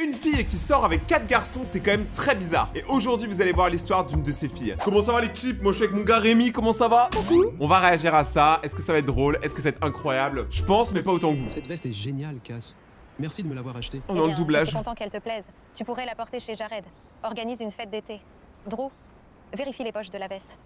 Une fille qui sort avec 4 garçons, c'est quand même très bizarre. Et aujourd'hui, vous allez voir l'histoire d'une de ces filles. Comment ça va l'équipe? Moi je suis avec mon gars Rémi, comment ça va? Coucou. On va réagir à ça. Est-ce que ça va être drôle? Est-ce que ça va être incroyable? Je pense, mais pas autant que vous. Cette veste est géniale, Cass. Merci de me l'avoir achetée. On a le doublage. Je suis content qu'elle te plaise. Tu pourrais la porter chez Jared. Organise une fête d'été. Drew, vérifie les poches de la veste.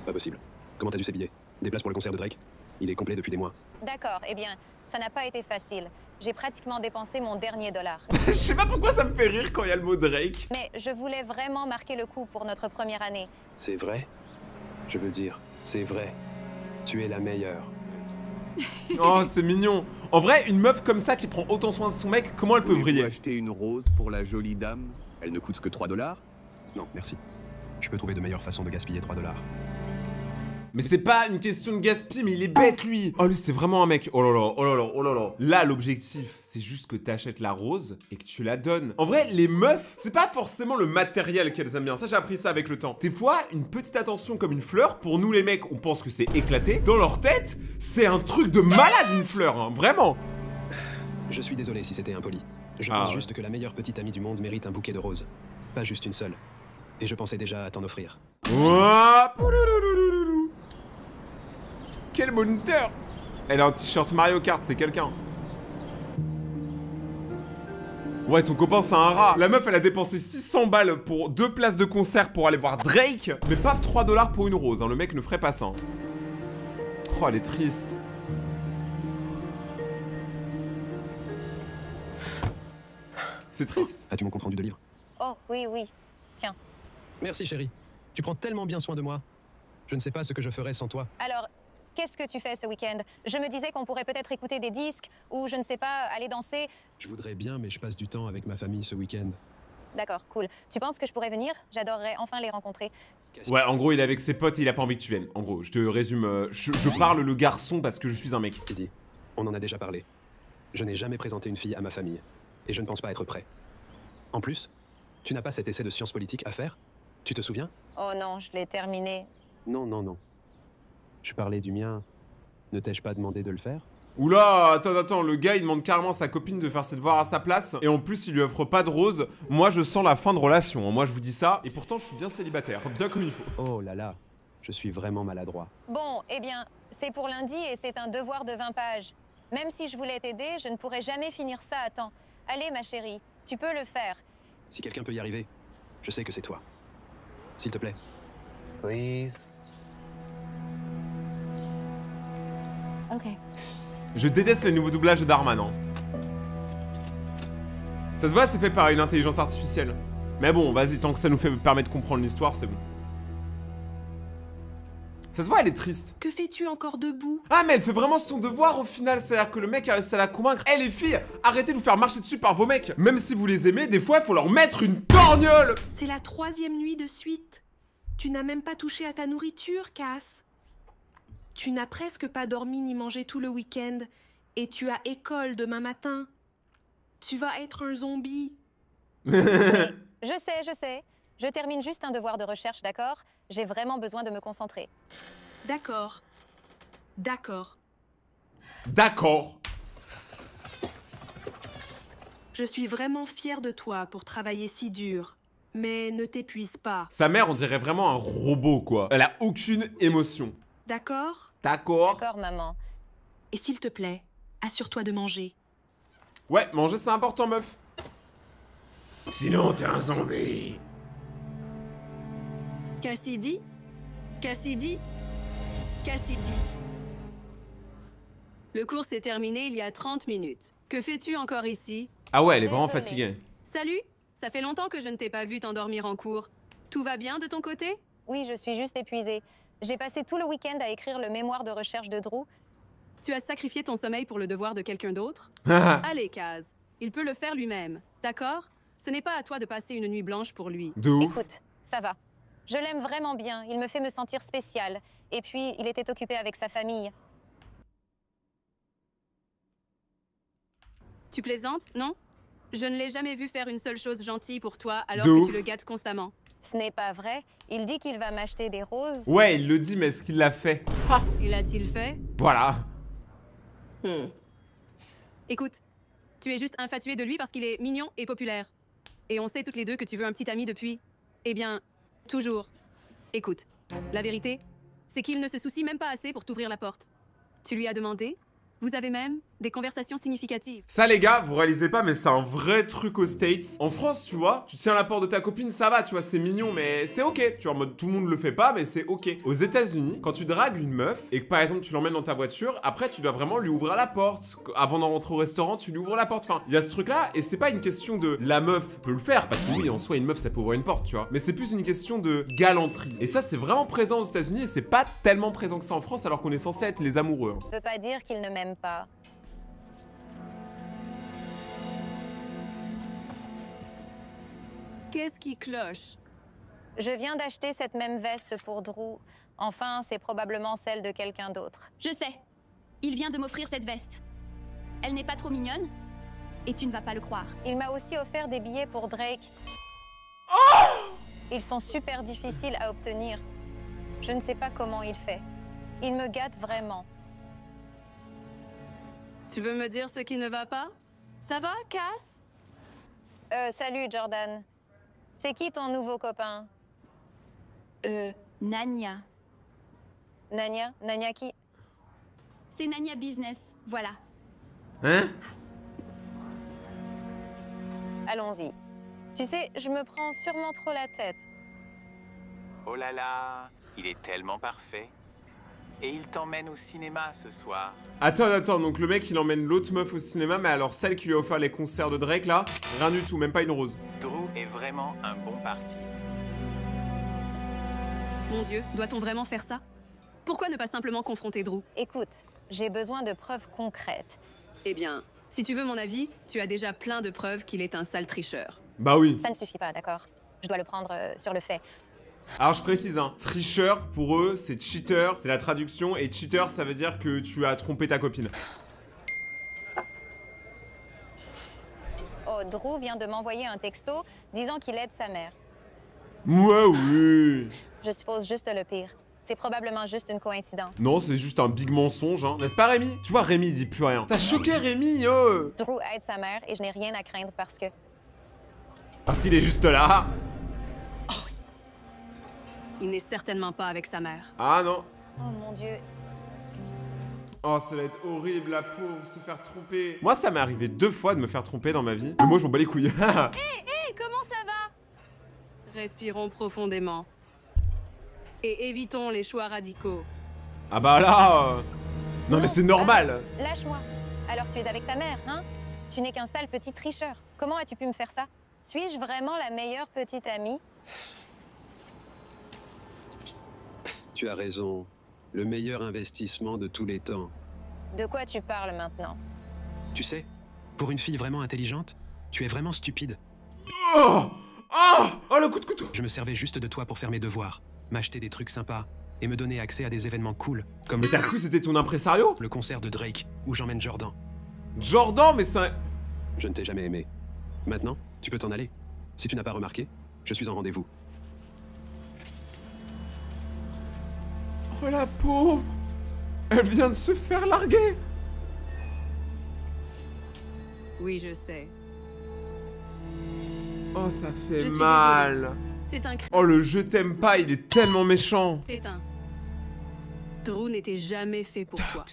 Pas possible. Comment t'as eu ces billets? Des places pour le concert de Drake? Il est complet depuis des mois. D'accord, eh bien, ça n'a pas été facile. J'ai pratiquement dépensé mon dernier dollar. Je sais pas pourquoi ça me fait rire quand il y a le mot Drake. Mais je voulais vraiment marquer le coup pour notre première année. C'est vrai? Je veux dire, c'est vrai. Tu es la meilleure. Oh, c'est mignon. En vrai, une meuf comme ça qui prend autant soin de son mec, comment elle peut Pouvez-vous vriller? acheter une rose pour la jolie dame? Elle ne coûte que 3 $. Non, merci. Je peux trouver de meilleures façons de gaspiller 3 $. Mais c'est pas une question de gaspille, mais il est bête lui. Oh lui c'est vraiment un mec. Oh là là, oh là là, oh là là. Là l'objectif, c'est juste que t'achètes la rose et que tu la donnes. En vrai, les meufs, c'est pas forcément le matériel qu'elles aiment bien. Ça j'ai appris ça avec le temps. Des fois, une petite attention comme une fleur, pour nous les mecs, on pense que c'est éclaté. Dans leur tête, c'est un truc de malade une fleur, hein, vraiment. Je suis désolé si c'était impoli. Je pense juste que la meilleure petite amie du monde mérite un bouquet de roses. Pas juste une seule. Et je pensais déjà à t'en offrir. Ouah, quel moniteur! Elle a un t-shirt Mario Kart, c'est quelqu'un. Ouais, ton copain, c'est un rat. La meuf, elle a dépensé 600 balles pour 2 places de concert pour aller voir Drake, mais pas 3 $ pour une rose, hein. Le mec ne ferait pas ça. Oh, elle est triste. C'est triste. As-tu mon compte rendu de livre? Oh, oui, oui. Tiens. Merci, chérie. Tu prends tellement bien soin de moi. Je ne sais pas ce que je ferais sans toi. Alors, qu'est-ce que tu fais ce week-end? Je me disais qu'on pourrait peut-être écouter des disques, ou je ne sais pas, aller danser. Je voudrais bien, mais je passe du temps avec ma famille ce week-end. D'accord, cool. Tu penses que je pourrais venir? J'adorerais enfin les rencontrer. Ouais, en gros, il est avec ses potes et il a pas envie que tu viennes. En gros, je te résume. Je parle le garçon parce que je suis un mec. Kiddy, on en a déjà parlé. Je n'ai jamais présenté une fille à ma famille. Et je ne pense pas être prêt. En plus, tu n'as pas cet essai de sciences politiques à faire? Tu te souviens? Oh non, je l'ai terminé. Non, non, non. Je parlais du mien. Ne t'ai-je pas demandé de le faire? Oula, attends, le gars il demande carrément à sa copine de faire ses devoirs à sa place et en plus il lui offre pas de rose. Moi je sens la fin de relation, hein. Moi je vous dis ça et pourtant je suis bien célibataire, bien comme il faut. Oh là là, je suis vraiment maladroit. Bon, eh bien, c'est pour lundi et c'est un devoir de 20 pages. Même si je voulais t'aider, je ne pourrais jamais finir ça à temps. Allez ma chérie, tu peux le faire. Si quelqu'un peut y arriver, je sais que c'est toi. S'il te plaît. Please. Ok. Je déteste les nouveaux doublages de Darman, hein. Ça se voit, c'est fait par une intelligence artificielle. Mais bon, vas-y, tant que ça nous permet de comprendre l'histoire, c'est bon. Ça se voit, elle est triste. Que fais-tu encore debout? Ah, mais elle fait vraiment son devoir au final, c'est-à-dire que le mec a réussi à la convaincre. Eh les filles, arrêtez de vous faire marcher dessus par vos mecs. Même si vous les aimez, des fois, il faut leur mettre une torgnole. C'est la 3e nuit de suite. Tu n'as même pas touché à ta nourriture, Cass. Tu n'as presque pas dormi ni mangé tout le week-end. Et tu as école demain matin. Tu vas être un zombie. Oui, je sais. Je termine juste un devoir de recherche, d'accord? J'ai vraiment besoin de me concentrer. D'accord. D'accord. D'accord. Je suis vraiment fière de toi pour travailler si dur. Mais ne t'épuise pas. Sa mère, on dirait vraiment un robot, quoi. Elle a aucune émotion. D'accord? D'accord. D'accord, maman. Et s'il te plaît, assure-toi de manger. Ouais, manger c'est important, meuf. Sinon, t'es un zombie. Cassidy? Cassidy? Cassidy. Le cours s'est terminé il y a 30 minutes. Que fais-tu encore ici? Ah ouais, elle est vraiment Désolée. fatiguée. Salut? Ça fait longtemps que je ne t'ai pas vu t'endormir en cours. Tout va bien de ton côté? Oui, je suis juste épuisée. J'ai passé tout le week-end à écrire le mémoire de recherche de Drew. Tu as sacrifié ton sommeil pour le devoir de quelqu'un d'autre? De Allez, Kaz. Il peut le faire lui-même, d'accord? Ce n'est pas à toi de passer une nuit blanche pour lui. ouf. Écoute, ça va. Je l'aime vraiment bien, il me fait me sentir spéciale. Et puis, il était occupé avec sa famille. Tu plaisantes, non? Je ne l'ai jamais vu faire une seule chose gentille pour toi alors De que ouf. tu le gâtes constamment. Ce n'est pas vrai. Il dit qu'il va m'acheter des roses. Ouais, il le dit, mais est-ce qu'il l'a fait? Il a-t-il fait? Voilà. Écoute, Tu es juste infatué de lui parce qu'il est mignon et populaire. Et on sait toutes les deux que tu veux un petit ami depuis... Eh bien, toujours. Écoute, la vérité, c'est qu'il ne se soucie même pas assez pour t'ouvrir la porte. Tu lui as demandé? Vous avez même des conversations significatives. Ça les gars, vous réalisez pas mais c'est un vrai truc aux States. En France, tu vois, tu tiens la porte de ta copine, ça va, tu vois, c'est mignon mais c'est ok. Tu vois, en mode tout le monde le fait pas mais c'est ok. Aux États-Unis, quand tu dragues une meuf et que par exemple tu l'emmènes dans ta voiture, après tu dois vraiment lui ouvrir la porte. Avant d'en rentrer au restaurant, tu lui ouvres la porte. Enfin, il y a ce truc là et c'est pas une question de la meuf peut le faire parce que oui, en soi une meuf ça peut ouvrir une porte, tu vois. Mais c'est plus une question de galanterie. Et ça c'est vraiment présent aux États-Unis et c'est pas tellement présent que ça en France alors qu'on est censé être les amoureux. Ça veut pas dire qu'il ne m'aime pas. Qu'est-ce qui cloche? Je viens d'acheter cette même veste pour Drew. Enfin, c'est probablement celle de quelqu'un d'autre. Je sais. Il vient de m'offrir cette veste. Elle n'est pas trop mignonne? Et tu ne vas pas le croire. Il m'a aussi offert des billets pour Drake. Ils sont super difficiles à obtenir. Je ne sais pas comment il fait. Il me gâte vraiment. Tu veux me dire ce qui ne va pas? Ça va, Cass? Salut, Jordan. C'est qui ton nouveau copain? Nanya. Nanya? Nanya qui? C'est Nanya Business, voilà. Hein? Allons-y. Tu sais, je me prends sûrement trop la tête. Oh là là, il est tellement parfait. Et il t'emmène au cinéma ce soir. Attends, donc le mec il emmène l'autre meuf au cinéma, mais alors celle qui lui a offert les concerts de Drake là, rien du tout, même pas une rose. Drew est vraiment un bon parti. Mon Dieu, doit-on vraiment faire ça? Pourquoi ne pas simplement confronter Drew? Écoute, j'ai besoin de preuves concrètes. Eh bien, si tu veux mon avis, tu as déjà plein de preuves qu'il est un sale tricheur. Bah oui. Ça ne suffit pas, d'accord? Je dois le prendre sur le fait. Alors je précise, hein, tricheur pour eux c'est cheater, c'est la traduction, et cheater ça veut dire que tu as trompé ta copine. Oh, Drew vient de m'envoyer un texto disant qu'il aide sa mère. Moi oui. Je suppose juste le pire. C'est probablement juste une coïncidence. Non, c'est juste un big mensonge, hein. N'est-ce pas Rémi? Tu vois, Rémi il dit plus rien. T'as choqué Rémi, oh. Drew aide sa mère et je n'ai rien à craindre parce que... Parce qu'il est juste là. Il n'est certainement pas avec sa mère. Ah non. Oh mon Dieu. Oh, ça va être horrible, la pauvre, se faire tromper. Moi, ça m'est arrivé 2 fois de me faire tromper dans ma vie. Mais moi, je m'en bats les couilles. Hé, comment ça va? Respirons profondément. Et évitons les choix radicaux. Ah bah là... Non mais c'est normal. Lâche-moi. Alors tu es avec ta mère, hein? Tu n'es qu'un sale petit tricheur. Comment as-tu pu me faire ça? Suis-je vraiment la meilleure petite amie? Tu as raison. Le meilleur investissement de tous les temps. De quoi tu parles maintenant? Tu sais, pour une fille vraiment intelligente, tu es vraiment stupide. Oh, oh le coup de couteau. Je me servais juste de toi pour faire mes devoirs, m'acheter des trucs sympas et me donner accès à des événements cool, comme Mais t'as cru que c'était ton impresario? le concert de Drake, où j'emmène Jordan. Jordan, mais c'est un... Je ne t'ai jamais aimé. Maintenant, tu peux t'en aller. Si tu n'as pas remarqué, je suis en rendez-vous. Oh la pauvre. Elle vient de se faire larguer. Oui, je sais. Oh, ça fait Je suis mal. C'est un Oh, le je t'aime pas, il est tellement méchant. crétin. Drew n'était jamais fait pour toi.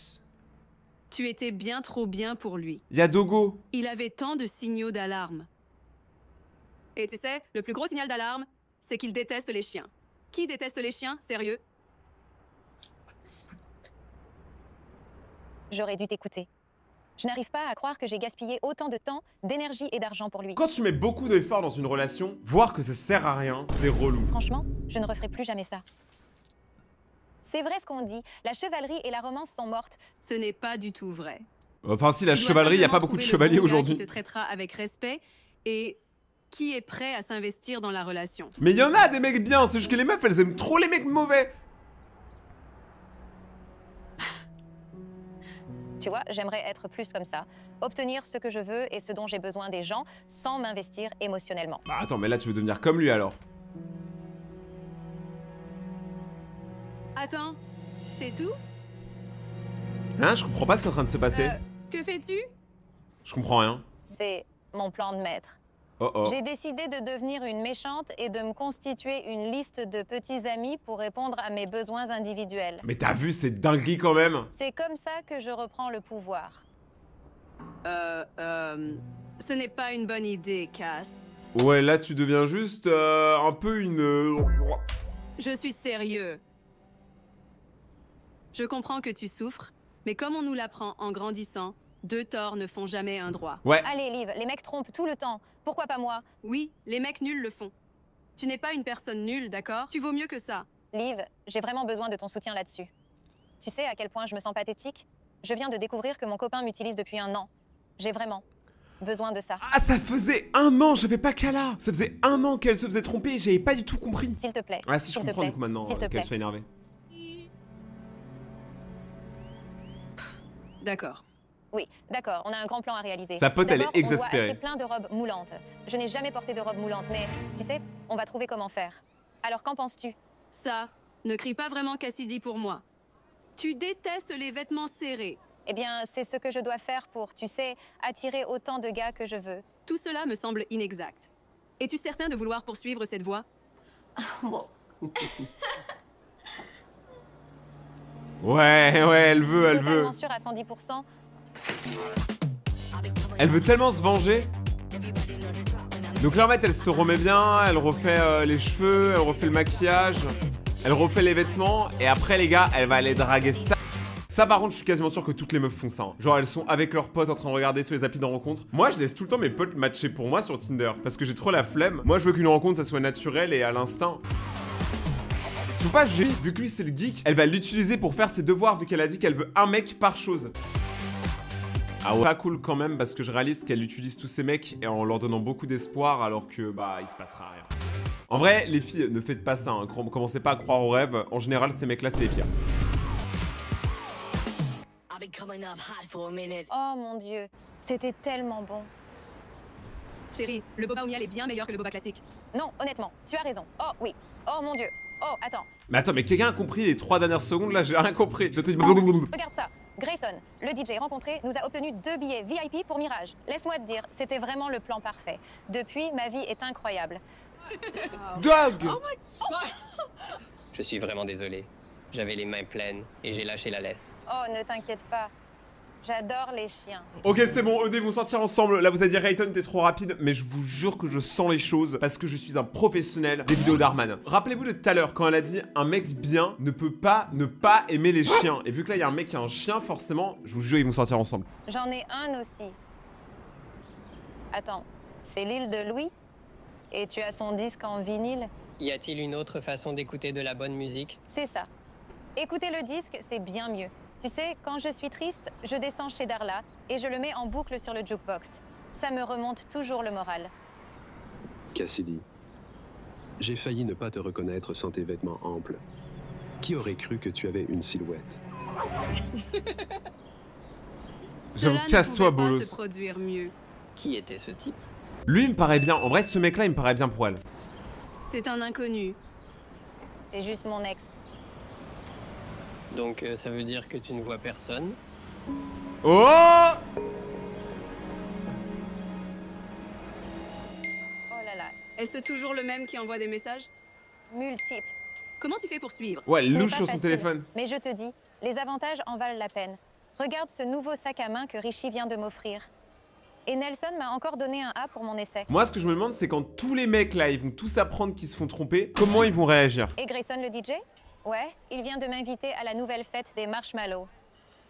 Tu étais bien trop bien pour lui. Il y a Dogo. Il avait tant de signaux d'alarme. Et tu sais, le plus gros signal d'alarme, c'est qu'il déteste les chiens. Qui déteste les chiens, sérieux? J'aurais dû t'écouter. Je n'arrive pas à croire que j'ai gaspillé autant de temps, d'énergie et d'argent pour lui. Quand tu mets beaucoup d'efforts dans une relation, voir que ça sert à rien, c'est relou. Franchement, je ne referai plus jamais ça. C'est vrai ce qu'on dit, la chevalerie et la romance sont mortes. Ce n'est pas du tout vrai. Enfin si, la Tu dois chevalerie, il y a pas simplement beaucoup de trouver chevaliers le bon gars aujourd'hui. qui te traitera avec respect et qui est prêt à s'investir dans la relation. Mais il y en a des mecs bien, c'est juste que les meufs, elles aiment trop les mecs mauvais. Tu vois, j'aimerais être plus comme ça. Obtenir ce que je veux et ce dont j'ai besoin des gens sans m'investir émotionnellement. Bah attends, mais là tu veux devenir comme lui alors. Attends, c'est tout? Hein, je comprends pas ce qui est en train de se passer. Que fais-tu? Je comprends rien. C'est mon plan de maître. Oh oh. J'ai décidé de devenir une méchante et de me constituer une liste de petits amis pour répondre à mes besoins individuels. Mais t'as vu, c'est dinguerie quand même. C'est comme ça que je reprends le pouvoir. Ce n'est pas une bonne idée, Cass. Ouais, là tu deviens juste un peu une... Je suis sérieux. Je comprends que tu souffres, mais comme on nous l'apprend en grandissant, 2 torts ne font jamais un droit. Ouais. Allez, Liv, les mecs trompent tout le temps. Pourquoi pas moi? Oui, les mecs nuls le font. Tu n'es pas une personne nulle, d'accord? Tu vaux mieux que ça. Liv, j'ai vraiment besoin de ton soutien là-dessus. Tu sais à quel point je me sens pathétique? Je viens de découvrir que mon copain m'utilise depuis 1 an. J'ai vraiment besoin de ça. Ah, ça faisait 1 an, j'avais pas qu'à là. Ça faisait 1 an qu'elle se faisait tromper, j'avais pas du tout compris. S'il te plaît. Ah si, je S'il te comprends plaît. du coup maintenant S'il te plaît. qu'elle soit énervée. D'accord. Oui, d'accord, on a un grand plan à réaliser. Sa pote, elle est D'abord, on exaspérée. doit acheter plein de robes moulantes. Je n'ai jamais porté de robe moulante, mais tu sais, on va trouver comment faire. Alors qu'en penses-tu? Ça, ne crie pas vraiment Cassidy pour moi. Tu détestes les vêtements serrés. Eh bien, c'est ce que je dois faire pour, tu sais, attirer autant de gars que je veux. Tout cela me semble inexact. Es-tu certain de vouloir poursuivre cette voie? Ouais, elle veut. Totalement sûr à 110%. Elle veut tellement se venger. Donc là, en fait, elle se remet bien, elle refait les cheveux, elle refait le maquillage, elle refait les vêtements, et après, les gars, elle va aller draguer ça. Ça, par contre, je suis quasiment sûr que toutes les meufs font ça. Hein. Genre, elles sont avec leurs potes en train de regarder sur les applis de rencontre. Moi, je laisse tout le temps mes potes matcher pour moi sur Tinder, parce que j'ai trop la flemme. Moi, je veux qu'une rencontre, ça soit naturel et à l'instinct. Tu vois pas, vu que lui, c'est le geek, elle va l'utiliser pour faire ses devoirs, vu qu'elle a dit qu'elle veut un mec par chose. Ah ouais, pas cool quand même, parce que je réalise qu'elle utilise tous ces mecs et en leur donnant beaucoup d'espoir, alors que, bah, il se passera rien. En vrai, les filles, ne faites pas ça, hein. Commencez pas à croire aux rêves. En général, ces mecs-là, c'est les pires. Oh mon Dieu, c'était tellement bon. Chérie, le boba au miel est bien meilleur que le boba classique. Non, honnêtement, tu as raison. Oh oui. Oh mon Dieu. Oh, attends. Mais attends, mais quelqu'un a compris les 3 dernières secondes là? J'ai rien compris. Je te dis... Regarde ça. Grayson, le DJ rencontré, nous a obtenu 2 billets VIP pour Mirage. Laisse-moi te dire, c'était vraiment le plan parfait. Depuis, ma vie est incroyable. Dog! Je suis vraiment désolé. J'avais les mains pleines et j'ai lâché la laisse. Oh, ne t'inquiète pas. J'adore les chiens. Ok, c'est bon, ED vont sortir ensemble. Là, vous allez dire, Rayton, t'es trop rapide. Mais je vous jure que je sens les choses parce que je suis un professionnel des vidéos d'Arman. Rappelez-vous de tout à l'heure, quand elle a dit un mec bien ne peut pas ne pas aimer les chiens. Et vu que là, il y a un mec qui a un chien, forcément, je vous jure, ils vont sortir ensemble. J'en ai un aussi. Attends, c'est l'île de Louis? Et tu as son disque en vinyle? Y a-t-il une autre façon d'écouter de la bonne musique? C'est ça. Écouter le disque, c'est bien mieux. Tu sais, quand je suis triste, je descends chez Darla et je le mets en boucle sur le jukebox. Ça me remonte toujours le moral. Cassidy, j'ai failli ne pas te reconnaître sans tes vêtements amples. Qui aurait cru que tu avais une silhouette? J'avoue, Cela casse-toi, ne pouvait pas bolos. se produire mieux. Qui était ce type? Lui, il me paraît bien. En vrai, ce mec-là, il me paraît bien pour elle. C'est un inconnu. C'est juste mon ex. Donc ça veut dire que tu ne vois personne? Oh! Oh là là, Est-ce toujours le même qui envoie des messages? multiples. Comment tu fais pour suivre? Ouais, elle Ce n'est louche pas sur son facile, téléphone. Mais je te dis, les avantages en valent la peine. Regarde ce nouveau sac à main que Richie vient de m'offrir. Et Nelson m'a encore donné un A pour mon essai. Moi, ce que je me demande, c'est quand tous les mecs là, ils vont tous apprendre qu'ils se font tromper, comment ils vont réagir? Et Grayson le DJ? Ouais, il vient de m'inviter à la nouvelle fête des marshmallows.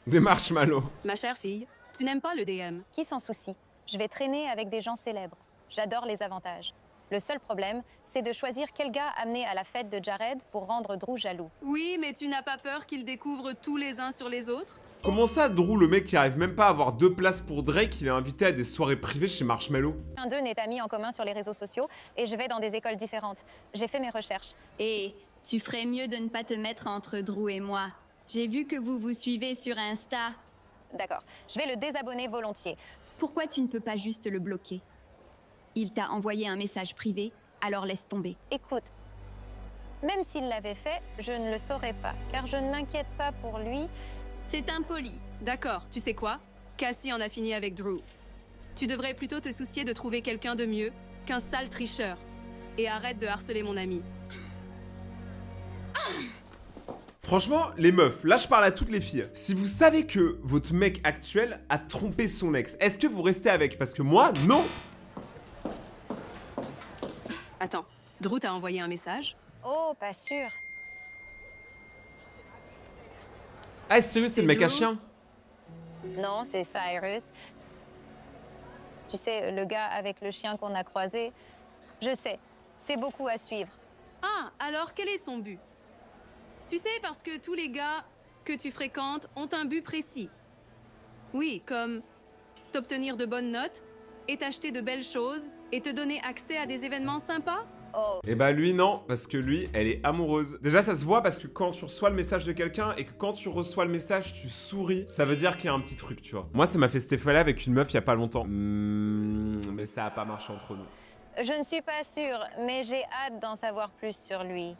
Des marshmallows. Ma chère fille, tu n'aimes pas le DM. Qui s'en soucie? Je vais traîner avec des gens célèbres. J'adore les avantages. Le seul problème, c'est de choisir quel gars amener à la fête de Jared pour rendre Drew jaloux. Oui, mais tu n'as pas peur qu'ils découvrent tous les uns sur les autres? Comment ça, Drew, le mec qui arrive même pas à avoir 2 places pour Drake, il est invité à des soirées privées chez Marshmallow? Un d'eux n'est ami en commun sur les réseaux sociaux et je vais dans des écoles différentes. J'ai fait mes recherches. Et tu ferais mieux de ne pas te mettre entre Drew et moi. J'ai vu que vous vous suivez sur Insta. D'accord, je vais le désabonner volontiers. Pourquoi tu ne peux pas juste le bloquer? Il t'a envoyé un message privé, alors laisse tomber. Écoute, même s'il l'avait fait, je ne le saurais pas, car je ne m'inquiète pas pour lui. C'est impoli. D'accord, tu sais quoi? Cassie en a fini avec Drew. tu devrais plutôt te soucier de trouver quelqu'un de mieux qu'un sale tricheur. Et arrête de harceler mon ami. Franchement, les meufs, là je parle à toutes les filles. Si vous savez que votre mec actuel a trompé son ex, est-ce que vous restez avec? Parce que moi, non. Attends, Drew t'a envoyé un message? Oh, pas sûr. Ah, sérieux, c'est le mec à Drew? chien? Non, c'est Cyrus. Tu sais, le gars avec le chien qu'on a croisé. Je sais, c'est beaucoup à suivre. Ah, alors quel est son but? Tu sais, parce que tous les gars que tu fréquentes ont un but précis. Oui, comme t'obtenir de bonnes notes, et t'acheter de belles choses, et te donner accès à des événements sympas? Oh, Et bah lui non, parce que lui, elle est amoureuse. Déjà ça se voit parce que quand tu reçois le message de quelqu'un et que quand tu reçois le message, tu souris, ça veut dire qu'il y a un petit truc, tu vois. Moi ça m'a fait cet effet-là avec une meuf il y a pas longtemps. Mais ça a pas marché entre nous. je ne suis pas sûre, mais j'ai hâte d'en savoir plus sur lui.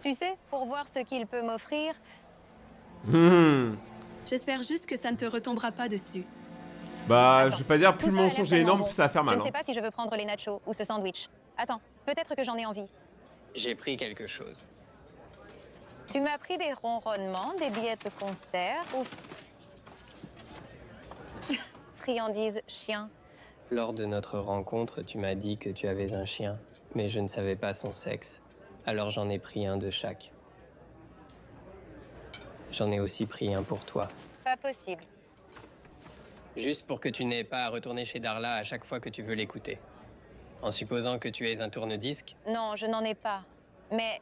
Tu sais, pour voir ce qu'il peut m'offrir. J'espère juste que ça ne te retombera pas dessus. Bah Attends, je vais pas dire plus tout le ça a l'air mensonge est tellement énorme, bon. plus ça va faire mal. Je ne Hein. sais pas si je veux prendre les nachos ou ce sandwich. Attends, peut-être que j'en ai envie. J'ai pris quelque chose. Tu m'as pris des ronronnements, des billets de concert ou... friandises, chien. Lors de notre rencontre, tu m'as dit que tu avais un chien, mais je ne savais pas son sexe. Alors j'en ai pris un de chaque. J'en ai aussi pris un pour toi. Pas possible. Juste pour que tu n'aies pas à retourner chez Darla à chaque fois que tu veux l'écouter. En supposant que tu aies un tourne-disque, Non, je n'en ai pas. Mais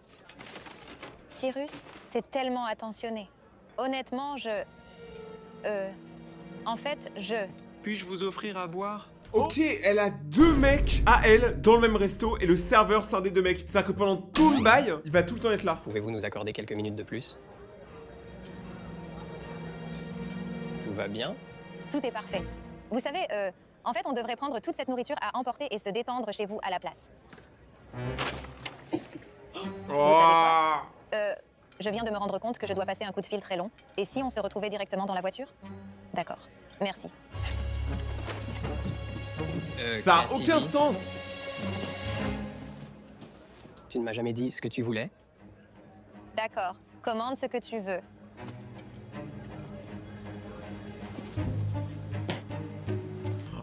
Cyrus, c'est tellement attentionné. Honnêtement, en fait, Puis-je vous offrir à boire? Ok, elle a deux mecs à elle dans le même resto et le serveur c'est un des deux mecs. C'est-à-dire que pendant tout le bail, il va tout le temps être là. pouvez-vous nous accorder quelques minutes de plus? Tout va bien? Tout est parfait. Vous savez, en fait, on devrait prendre toute cette nourriture à emporter et se détendre chez vous à la place. Oh. Je viens de me rendre compte que je dois passer un coup de fil très long. Et si on se retrouvait directement dans la voiture? D'accord. Merci. Ça a Cassidy, aucun sens. Tu ne m'as jamais dit ce que tu voulais? D'accord. Commande ce que tu veux.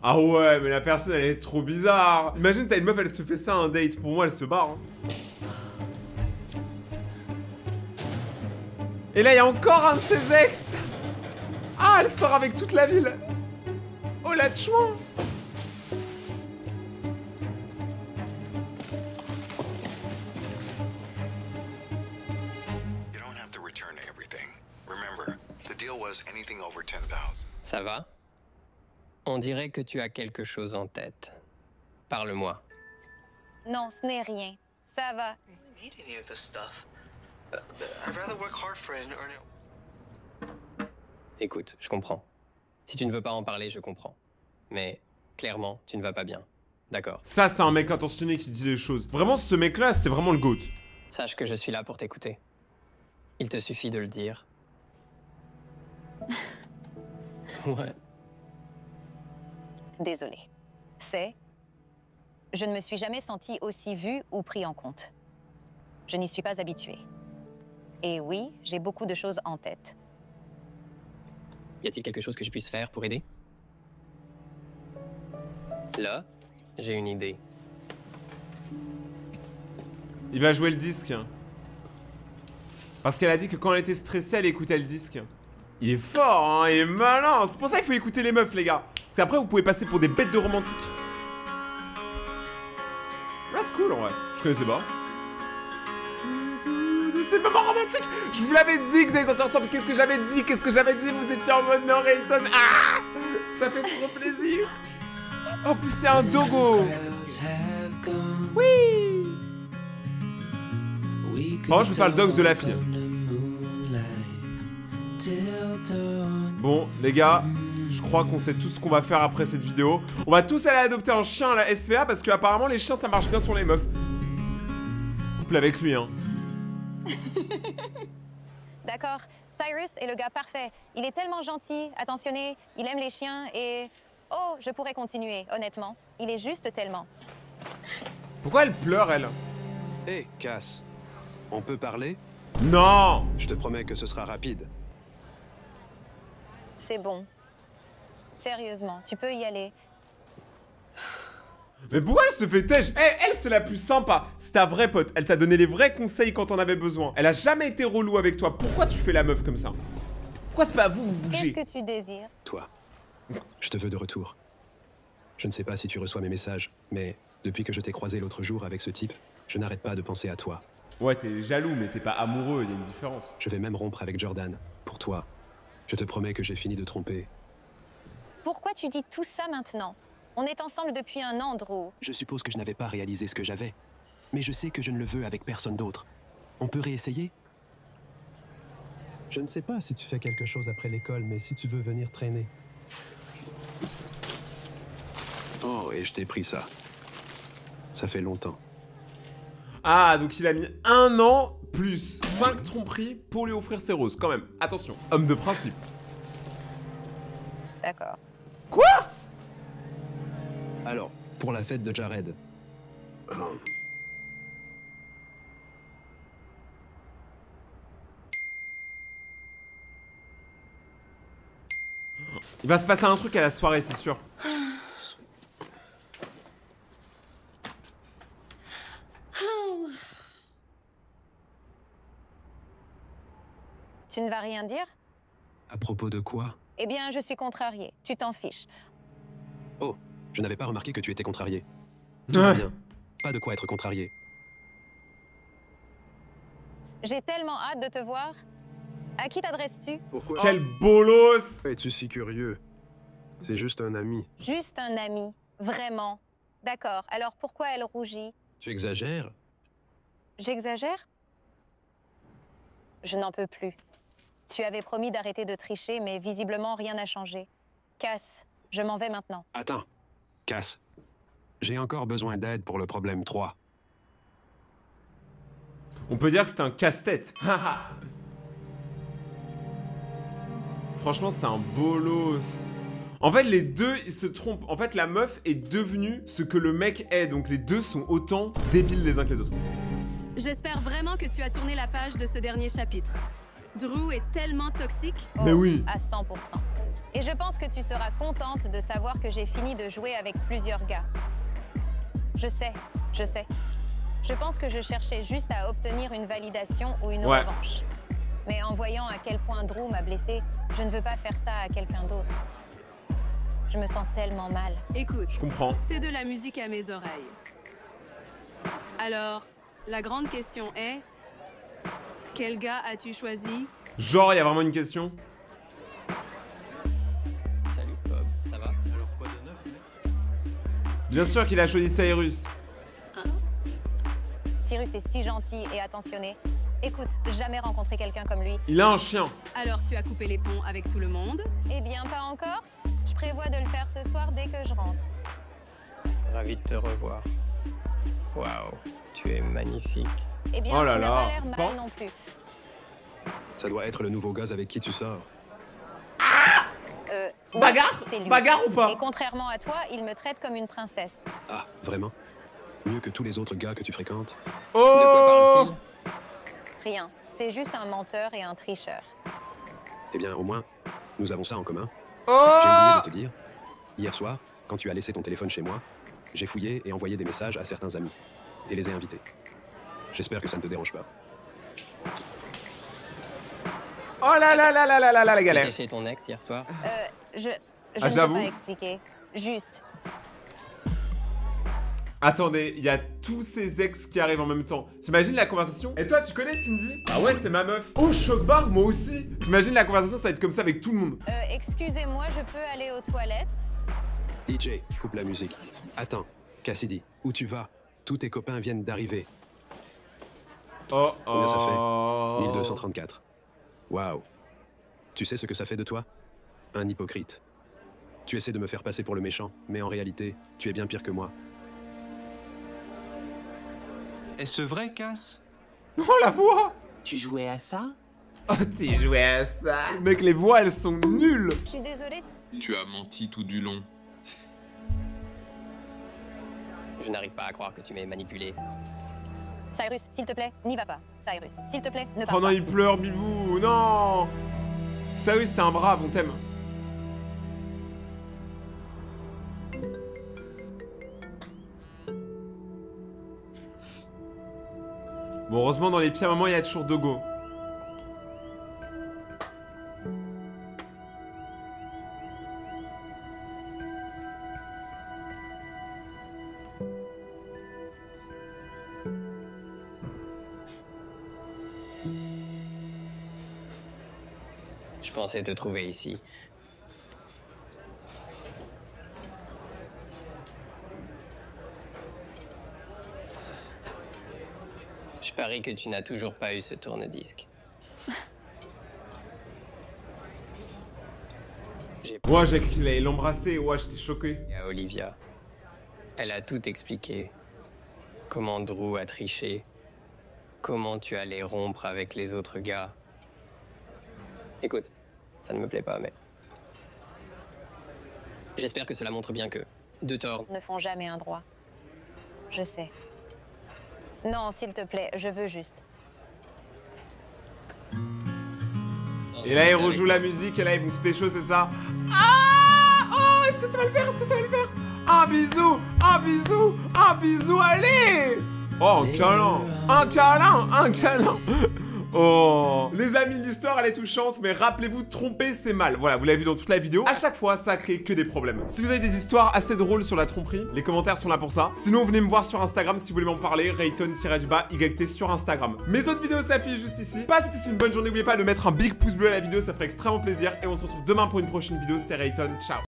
Ah ouais, mais la personne elle est trop bizarre. Imagine t'as une meuf, elle se fait ça à un date. Pour moi, elle se barre. Hein. Et là, il y a encore un de ses ex. Ah, elle sort avec toute la ville. Oh la chouin. You don't have to return everything. Remember, the deal was anything over 10,000. Ça va? On dirait que tu as quelque chose en tête. Parle-moi. Non, ce n'est rien. Ça va. Need any of this stuff. I'd rather work hard for it and earn it. Écoute, je comprends. Si tu ne veux pas en parler, je comprends. Mais clairement, tu ne vas pas bien. D'accord. Ça, c'est un mec intentionné qui dit les choses. Vraiment, ce mec-là, c'est vraiment le GOAT. Sache que je suis là pour t'écouter. Il te suffit de le dire. Ouais. Désolée. Je ne me suis jamais sentie aussi vue ou pris en compte. Je n'y suis pas habituée. Et oui, j'ai beaucoup de choses en tête. Y a-t-il quelque chose que je puisse faire pour aider? Là, j'ai une idée. Il va jouer le disque. Parce qu'elle a dit que quand elle était stressée, elle écoutait le disque. Il est fort, hein, il est malin. C'est pour ça qu'il faut écouter les meufs, les gars. Parce qu'après, vous pouvez passer pour des bêtes de romantiques. Ah, c'est cool, en vrai. Je connaissais pas. C'est le moment romantique. Je vous l'avais dit que vous allez sortir ensemble. Qu'est-ce que j'avais dit? Qu'est-ce que j'avais dit? Vous étiez en mode non, Rayton. Ah, ça fait trop plaisir. En plus, c'est un dogo. Oui. Oh, je peux faire le dox de la fille. Bon, les gars, je crois qu'on sait tout ce qu'on va faire après cette vidéo. On va tous aller adopter un chien à la SVA parce que apparemment les chiens ça marche bien sur les meufs. Couple avec lui, hein. D'accord, Cyrus est le gars parfait. Il est tellement gentil, attentionné, il aime les chiens et... Oh, je pourrais continuer, honnêtement. Il est juste tellement. Pourquoi elle pleure, elle? Hé, Cass, on peut parler? Non! Je te promets que ce sera rapide. C'est bon. Sérieusement, tu peux y aller. Mais pourquoi elle se fait têche? Elle, c'est la plus sympa. C'est ta vraie pote. Elle t'a donné les vrais conseils quand on avait besoin. Elle a jamais été relou avec toi. Pourquoi tu fais la meuf comme ça? Pourquoi c'est pas à vous, vous bougez? Qu'est-ce que tu désires? Toi, je te veux de retour. Je ne sais pas si tu reçois mes messages, mais depuis que je t'ai croisé l'autre jour avec ce type, je n'arrête pas de penser à toi. Ouais, t'es jaloux, mais t'es pas amoureux, il y a une différence. Je vais même rompre avec Jordan. Pour toi. Je te promets que j'ai fini de tromper. Pourquoi tu dis tout ça maintenant? On est ensemble depuis un an, Drew. Je suppose que je n'avais pas réalisé ce que j'avais. Mais je sais que je ne le veux avec personne d'autre. On peut réessayer? Je ne sais pas si tu fais quelque chose après l'école, mais si tu veux venir traîner. Oh, et je t'ai pris ça. Ça fait longtemps. Ah, donc il a mis 1 an plus 5 tromperies pour lui offrir ses roses. Quand même, attention, homme de principe. D'accord. Quoi? Alors, pour la fête de Jared. Il va se passer un truc à la soirée, c'est sûr. Tu ne vas rien dire? À propos de quoi? Eh bien, je suis contrariée. Tu t'en fiches. Oh, je n'avais pas remarqué que tu étais contrarié. Tout va bien. Pas de quoi être contrarié. J'ai tellement hâte de te voir. À qui t'adresses-tu? Pourquoi? Quel bolos! Es-tu si curieux? C'est juste un ami. Juste un ami. Vraiment. D'accord. Alors pourquoi elle rougit? Tu exagères? J'exagère? Je n'en peux plus. Tu avais promis d'arrêter de tricher, mais visiblement rien n'a changé. Cass, je m'en vais maintenant. Attends. Cass. J'ai encore besoin d'aide pour le problème 3. On peut dire que c'est un casse-tête. Franchement, c'est un bolos. En fait, les deux, ils se trompent. En fait, la meuf est devenue ce que le mec est. Donc, les deux sont autant débiles les uns que les autres. J'espère vraiment que tu as tourné la page de ce dernier chapitre. Drew est tellement toxique. Mais oui. À 100%. Et je pense que tu seras contente de savoir que j'ai fini de jouer avec plusieurs gars. Je sais. Je pense que je cherchais juste à obtenir une validation ou une revanche. Mais en voyant à quel point Drew m'a blessée, je ne veux pas faire ça à quelqu'un d'autre. Je me sens tellement mal. Écoute, je comprends. C'est de la musique à mes oreilles. Alors, la grande question est... Quel gars as-tu choisi? Genre, il y a vraiment une question? Salut Bob, ça va? Alors quoi de neuf, mec? Bien sûr qu'il a choisi Cyrus. Cyrus est si gentil et attentionné. Écoute, jamais rencontré quelqu'un comme lui. Il a un chien. Alors tu as coupé les ponts avec tout le monde? Eh bien, pas encore. Je prévois de le faire ce soir dès que je rentre. Ravi de te revoir. Waouh, tu es magnifique. Eh bien, Oh là tu n'as là. pas l'air mal Bon. non plus. Ça doit être le nouveau gosse avec qui tu sors. Oui, Bagarre? c'est lui. Bagarre ou pas? Et contrairement à toi, il me traite comme une princesse. Ah, vraiment? Mieux que tous les autres gars que tu fréquentes? Oh! De quoi parle-t-il? Rien. C'est juste un menteur et un tricheur. Eh bien, au moins, nous avons ça en commun. Oh! J'ai oublié de te dire. Hier soir, quand tu as laissé ton téléphone chez moi, j'ai fouillé et envoyé des messages à certains amis. Et les ai invités. J'espère que ça ne te dérange pas. Oh là là là là là là là, la galère. T'étais chez ton ex hier soir? Je Ah, ne j'avoue. peux pas expliquer. Juste. Attendez, il y a tous ces ex qui arrivent en même temps. T'imagines la conversation? Et toi, tu connais Cindy? Ah ouais, c'est ma meuf. Oh, choc bar, moi aussi. T'imagines la conversation, ça va être comme ça avec tout le monde. Excusez-moi, je peux aller aux toilettes? DJ, coupe la musique. Attends, Cassidy, où tu vas? Tous tes copains viennent d'arriver. Oh, Combien ça fait? 1234. Waouh. Tu sais ce que ça fait de toi? Un hypocrite. Tu essaies de me faire passer pour le méchant, mais en réalité, tu es bien pire que moi. Est-ce vrai, Cass? Oh, la voix! Tu jouais à ça? Oh, t'es joué à ça. Mec, les voix, elles sont nulles. Je suis désolée. Tu as menti tout du long. Je n'arrive pas à croire que tu m'aies manipulé. Cyrus, s'il te plaît, n'y va pas. Cyrus, s'il te plaît, ne pars Oh non, pas. il pleure, Bibou. Non. Cyrus, t'es un brave, on t'aime. Bon, heureusement, dans les pires moments, il y a toujours Dogo. Je pensais te trouver ici. Je parie que tu n'as toujours pas eu ce tourne-disque. Ouais, j'ai cru qu'il allait l'embrasser. Ouais, j'étais choqué. Et à Olivia. Elle a tout expliqué. Comment Drew a triché. Comment tu allais rompre avec les autres gars. Écoute, ça ne me plaît pas, mais... J'espère que cela montre bien que deux torts Ne font jamais un droit. Je sais. Non, s'il te plaît, je veux juste. Et là, il rejoue la musique et là, ils vont se pécho, c'est ça? Ah! Oh, est-ce que ça va le faire? Est-ce que ça va le faire? Un bisou! Un bisou! Un bisou, allez! Oh, un câlin! Un câlin! Un câlin! Oh, les amis, l'histoire elle est touchante, mais rappelez-vous, tromper c'est mal. Voilà, vous l'avez vu dans toute la vidéo. À chaque fois, ça crée que des problèmes. Si vous avez des histoires assez drôles sur la tromperie, les commentaires sont là pour ça. Sinon, venez me voir sur Instagram si vous voulez m'en parler. Rayton_YT sur Instagram. Mes autres vidéos s'affichent juste ici. Passez tous une bonne journée. N'oubliez pas de mettre un big pouce bleu à la vidéo, ça ferait extrêmement plaisir. Et on se retrouve demain pour une prochaine vidéo. C'était Rayton. Ciao.